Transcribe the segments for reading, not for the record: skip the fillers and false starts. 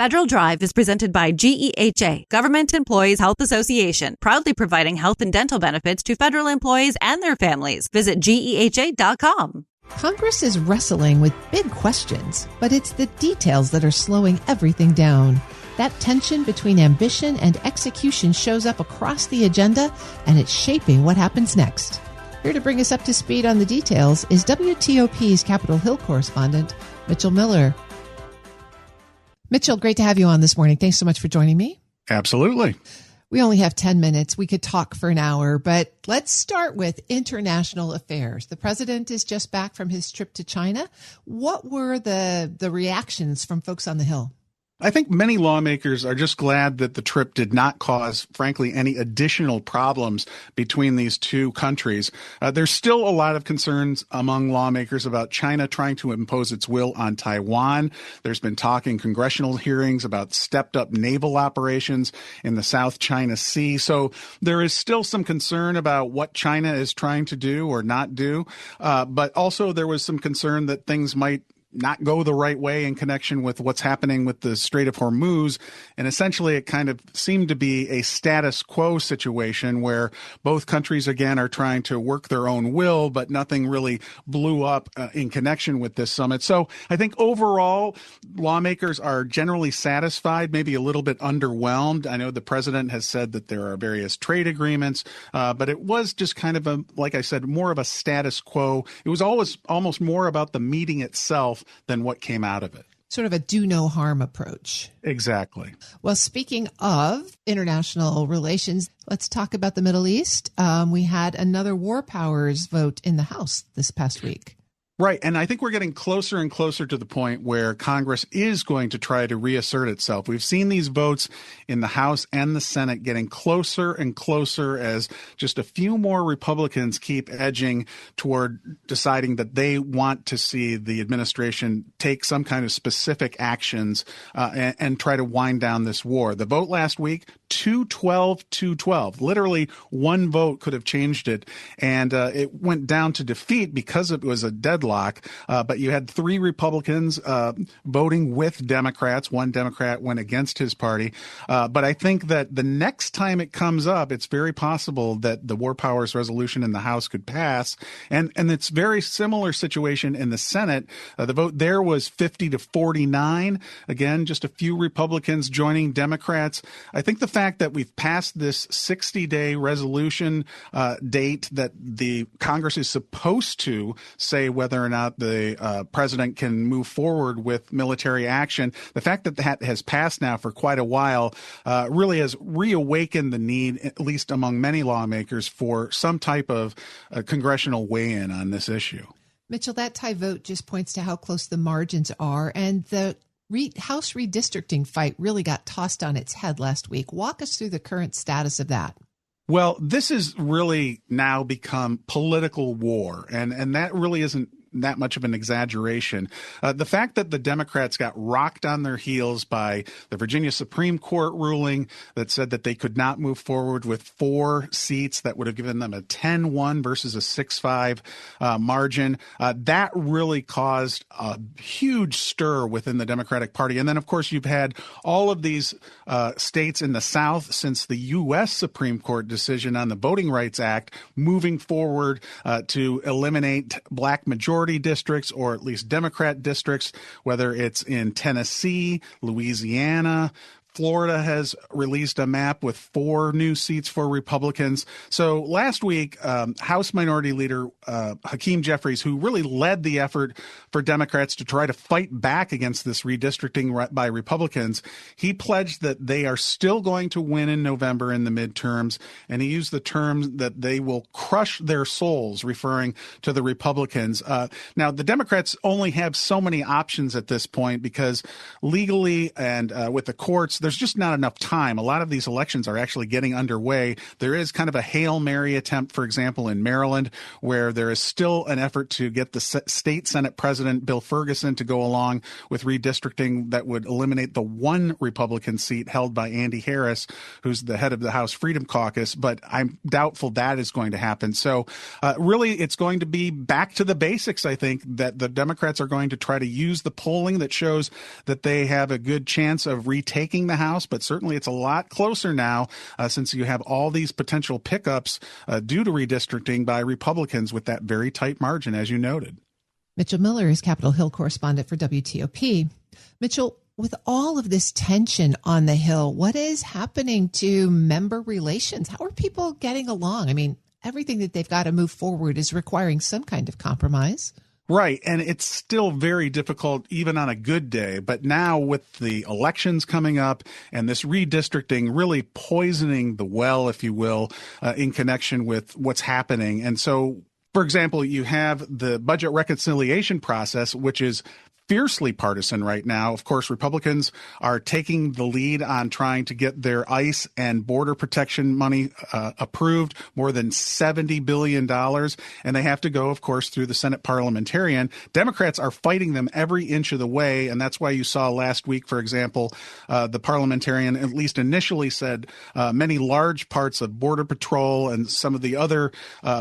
Federal Drive is presented by GEHA, Government Employees Health Association, proudly providing health and dental benefits to federal employees and their families. Visit GEHA.com. Congress is wrestling with big questions, but it's the details that are slowing everything down. That tension between ambition and execution shows up across the agenda, and it's shaping what happens next. Here to bring us up to speed on the details is WTOP's Capitol Hill correspondent, Mitchell Miller. Mitchell, great to have you on this morning. Thanks so much for joining me. Absolutely. We only have 10 minutes. We could talk for an hour, but let's start with international affairs. The president is just back from his trip to China. What were the reactions from folks on the Hill? I think many lawmakers are just glad that the trip did not cause, frankly, any additional problems between these two countries. There's still a lot of concerns among lawmakers about China trying to impose its will on Taiwan. There's been talk in congressional hearings about stepped up naval operations in the South China Sea. So there is still some concern about what China is trying to do or not do. But also there was some concern that things might not go the right way in connection with what's happening with the Strait of Hormuz. And essentially, it kind of seemed to be a status quo situation where both countries, again, are trying to work their own will, but nothing really blew up in connection with this summit. So I think overall, lawmakers are generally satisfied, maybe a little bit underwhelmed. I know the president has said that there are various trade agreements, but it was just kind of like I said, more of a status quo. It was always almost more about the meeting itself than what came out of it. Sort of a do no harm approach. Exactly. Well, speaking of international relations, let's talk about the Middle East. We had another war powers vote in the House this past week. Right. And I think we're getting closer and closer to the point where Congress is going to try to reassert itself. We've seen these votes in the House and the Senate getting closer and closer as just a few more Republicans keep edging toward deciding that they want to see the administration take some kind of specific actions and try to wind down this war. The vote last week, 212-212. Literally one vote could have changed it. And it went down to defeat because it was a deadlock. But you had three Republicans voting with Democrats. One Democrat went against his party. But I think that the next time it comes up, it's very possible that the War Powers resolution in the House could pass. And it's very similar situation in the Senate. The vote there was 50-49. Again, just a few Republicans joining Democrats. I think the fact that we've passed this 60-day resolution date that the Congress is supposed to say whether or not the president can move forward with military action, the fact that that has passed now for quite a while really has reawakened the need, at least among many lawmakers, for some type of congressional weigh-in on this issue. Mitchell, that tie vote just points to how close the margins are, and the House redistricting fight really got tossed on its head last week. Walk us through the current status of that. Well, this has really now become political war, and that really isn't that much of an exaggeration. The fact that the Democrats got rocked on their heels by the Virginia Supreme Court ruling that said that they could not move forward with 4 seats that would have given them a 10-1 versus a 6-5 margin, that really caused a huge stir within the Democratic Party. And then, of course, you've had all of these states in the South since the U.S. Supreme Court decision on the Voting Rights Act moving forward to eliminate black majority districts, or at least Democrat districts, whether it's in Tennessee, Louisiana. Florida has released a map with 4 new seats for Republicans. So last week, House Minority Leader Hakeem Jeffries, who really led the effort for Democrats to try to fight back against this redistricting by Republicans, he pledged that they are still going to win in November in the midterms. And he used the term that they will crush their souls, referring to the Republicans. Now, the Democrats only have so many options at this point because legally and with the courts, there's just not enough time. A lot of these elections are actually getting underway. There is kind of a Hail Mary attempt, for example, in Maryland, where there is still an effort to get the state Senate President Bill Ferguson to go along with redistricting that would eliminate the one Republican seat held by Andy Harris, who's the head of the House Freedom Caucus. But I'm doubtful that is going to happen. So really, it's going to be back to the basics, I think, that the Democrats are going to try to use the polling that shows that they have a good chance of retaking the House. But certainly it's a lot closer now since you have all these potential pickups due to redistricting by Republicans with that very tight margin, as you noted. Mitchell Miller is Capitol Hill correspondent for WTOP. Mitchell, with all of this tension on the Hill, what is happening to member relations? How are people getting along? I mean, everything that they've got to move forward is requiring some kind of compromise. Right. And it's still very difficult even on a good day. But now with the elections coming up and this redistricting really poisoning the well, if you will, in connection with what's happening. And so, for example, you have the budget reconciliation process, which is fiercely partisan right now. Of course, Republicans are taking the lead on trying to get their ICE and border protection money approved, more than $70 billion. And they have to go, of course, through the Senate parliamentarian. Democrats are fighting them every inch of the way. And that's why you saw last week, for example, the parliamentarian at least initially said many large parts of Border Patrol and some of the other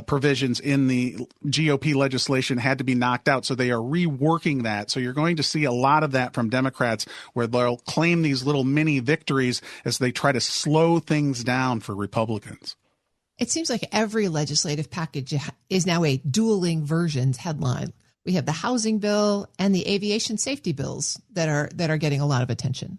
provisions in the GOP legislation had to be knocked out. So they are reworking that. So you're going to see a lot of that from Democrats where they'll claim these little mini victories as they try to slow things down for Republicans. It seems like every legislative package is now a dueling versions headline. We have the housing bill and the aviation safety bills that are getting a lot of attention.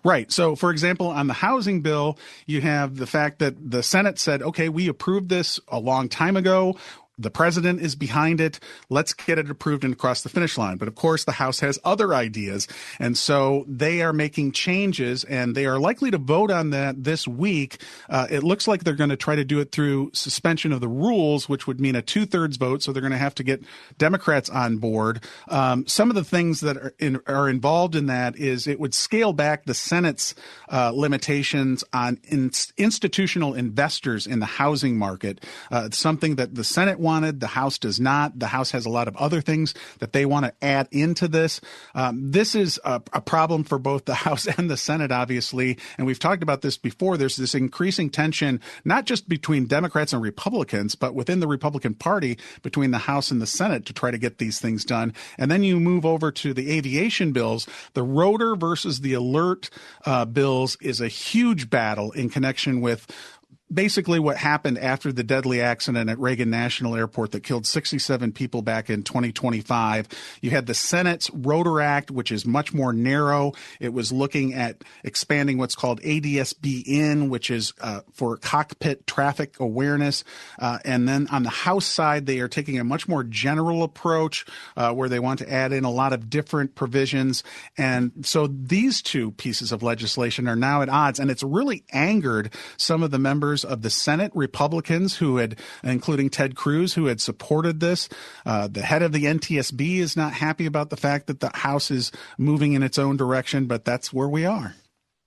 Right. So, for example, on the housing bill, you have the fact that the Senate said, okay, we approved this a long time ago. The president is behind it. Let's get it approved and across the finish line. But of course, the House has other ideas. And so they are making changes and they are likely to vote on that this week. It looks like they're going to try to do it through suspension of the rules, which would mean a 2/3 vote. So they're going to have to get Democrats on board. Some of the things that are involved in that is it would scale back the Senate's limitations on institutional investors in the housing market. Something that the Senate wanted, the House does not. The House has a lot of other things that they want to add into this. This is a problem for both the House and the Senate, obviously. And we've talked about this before. There's this increasing tension, not just between Democrats and Republicans, but within the Republican Party, between the House and the Senate to try to get these things done. And then you move over to the aviation bills. The rotor versus the alert bills is a huge battle in connection with basically what happened after the deadly accident at Reagan National Airport that killed 67 people back in 2025. You had the Senate's Rotor Act, which is much more narrow. It was looking at expanding what's called ADS-B-In, which is for cockpit traffic awareness. And then on the House side, they are taking a much more general approach where they want to add in a lot of different provisions. And so these two pieces of legislation are now at odds. And it's really angered some of the members of the Senate Republicans who had, including Ted Cruz, who had supported this. The head of the NTSB is not happy about the fact that the House is moving in its own direction, but that's where we are.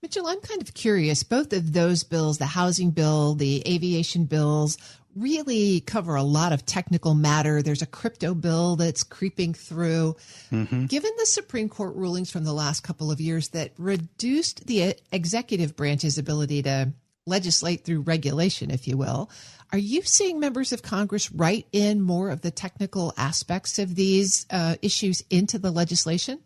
Mitchell, I'm kind of curious. Both of those bills, the housing bill, the aviation bills, really cover a lot of technical matter. There's a crypto bill that's creeping through. Mm-hmm. Given the Supreme Court rulings from the last couple of years that reduced the executive branch's ability to legislate through regulation, if you will, are you seeing members of Congress write in more of the technical aspects of these issues into the legislation?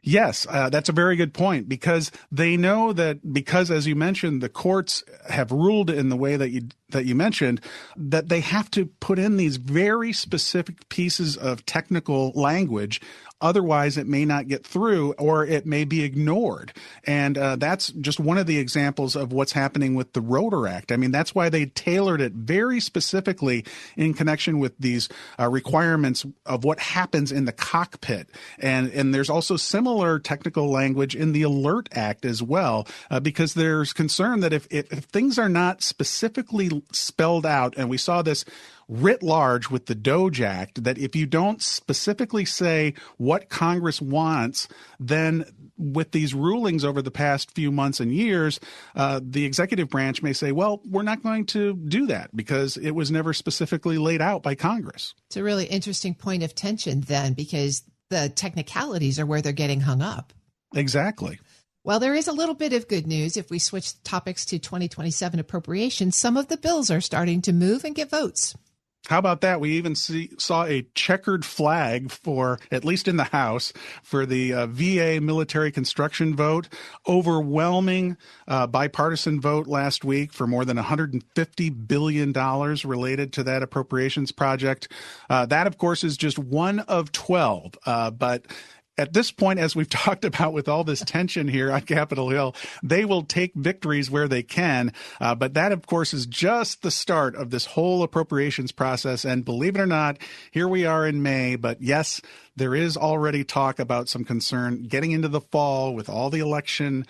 Yes, that's a very good point, because they know that because, as you mentioned, the courts have ruled in the way that you mentioned, that they have to put in these very specific pieces of technical language. Otherwise, it may not get through or it may be ignored. And that's just one of the examples of what's happening with the Rotor Act. I mean, that's why they tailored it very specifically in connection with these requirements of what happens in the cockpit. And there's also similar technical language in the Alert Act as well, because there's concern that if things are not specifically spelled out, and we saw this writ large with the DOGE Act, that if you don't specifically say what Congress wants, then with these rulings over the past few months and years, the executive branch may say, well, we're not going to do that because it was never specifically laid out by Congress. It's a really interesting point of tension then, because the technicalities are where they're getting hung up. Exactly. Well, there is a little bit of good news. If we switch topics to 2027 appropriations, some of the bills are starting to move and get votes. How about that? We even saw a checkered flag for, at least in the House, for the VA military construction vote. Overwhelming bipartisan vote last week for more than $150 billion related to that appropriations project. That, of course, is just one of 12. But at this point, as we've talked about with all this tension here on Capitol Hill, they will take victories where they can. But that, of course, is just the start of this whole appropriations process. And believe it or not, here we are in May. But yes, there is already talk about some concern getting into the fall with all the election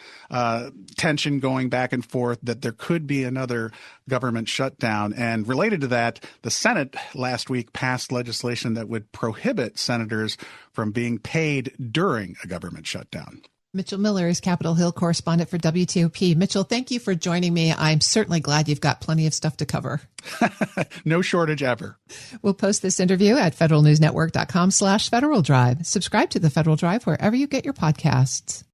tension going back and forth, that there could be another government shutdown. And related to that, the Senate last week passed legislation that would prohibit senators from being paid during a government shutdown. Mitchell Miller is Capitol Hill correspondent for WTOP. Mitchell, thank you for joining me. I'm certainly glad you've got plenty of stuff to cover. No shortage ever. We'll post this interview at federalnewsnetwork.com/Federal Drive. Subscribe to the Federal Drive wherever you get your podcasts.